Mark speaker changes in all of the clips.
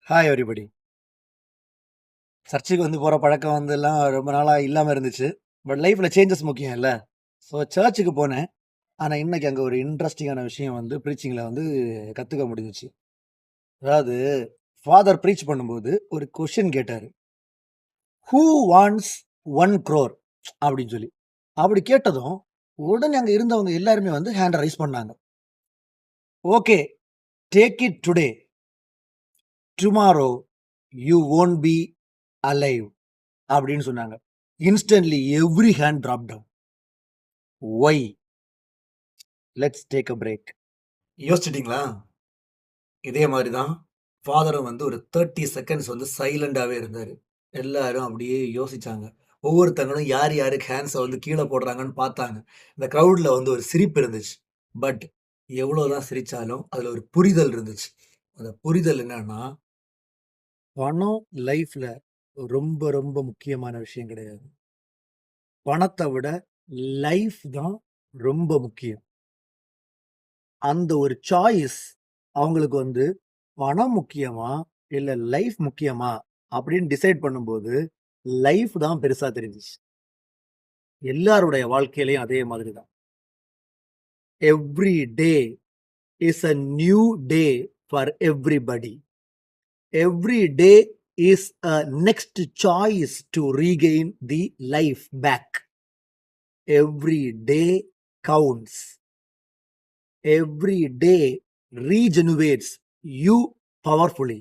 Speaker 1: Hi everybody. சர்ச்சுக்கு வந்து போற பழக்கம் வந்துலாம் ரொம்ப நாளா இல்லாம இருந்துச்சு. பட் லைஃப்ல சேஞ்சஸ் முக்கியம் இல்ல. ஸோ சர்ச்சுக்கு போனேன். ஆனா இன்னைக்கு அங்க ஒரு இன்ட்ரஸ்டிங்கான விஷயம் வந்து ப்ரீச்சிங்ல வந்து கத்துக்க முடிஞ்சுச்சு. அதாவது ஃபாதர் ப்ரீச் பண்ணும்போது ஒரு கொஸ்டின் கேட்டாரு. "Who wants 1 crore?" அப்படின்னு சொல்லி. அப்படி கேட்டதும், உடனே அங்க இருந்தவங்க எல்லாருமே வந்து ஹேண்ட ரைஸ் பண்ணாங்க. "Okay, take it today. Tomorrow you won't be alive" அப்படின்னு சொன்னாங்க. Instantly every hand drop down. Why? Let's take a break. யோசிச்சிட்டீங்களா? இதே மாரி தான் ஃபாதரும் வந்து ஒரு 30 செகண்ட்ஸ் வந்து சைலண்டாவே இருந்தாரு. எல்லாரும் அப்படியே யோசிச்சாங்க. ஒவ்வொருத்தங்களும் யார் யாருக்கு ஹேண்ட்ஸ வந்து கீழ போடுறாங்கன்னு பார்த்தாங்க. இந்த கிரவுட்ல வந்து ஒரு சிரிப்பு இருந்துச்சு. பட் எவ்வளோதான் சிரிச்சாலும் அதுல ஒரு புரிதல் இருந்துச்சு. அந்த புரிதல் என்னன்னா, பணம் லைஃப்ல ரொம்ப ரொம்ப முக்கியமான விஷயம் கிடையாது. பணத்த விட லைஃப் தான் ரொம்ப முக்கியம். அந்த ஒரு சாய்ஸ் அவங்களுக்கு வந்து பணம் முக்கியமா? இல்ல லைஃப் முக்கியமா? அப்படின்னு டிசைட் பண்ணும்போது, லைஃப் தான் பெருசா தெரிஞ்சுச்சு. எல்லாருடைய வாழ்க்கையிலயும் அதே மாதிரி தான். Every day is a new day for everybody. Every day is a next choice to regain the life back. Every day counts. Every day rejuvenates you powerfully.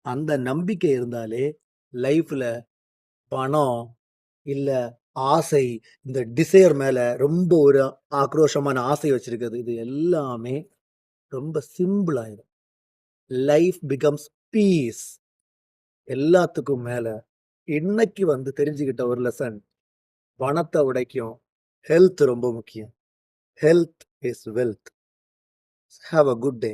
Speaker 1: அந்த நம்பிக்கை இருந்தாலே லைஃப்ல பணம், இல்ல ஆசை, இந்த டிசைர் மேல ரொம்ப ஒரு ஆக்ரோஷமான ஆசை வச்சிருக்கிறது. இது எல்லாமே ரொம்ப சிம்பிள் ஆயிடும். Life becomes peace. எல்லாத்துக்கும் மேல இன்னைக்கு வந்து தெரிஞ்சுக்கிட்ட ஒரு லெசன், பணத்த விடைக்கும் ஹெல்த் ரொம்ப முக்கியம். Health is wealth. Have a good day.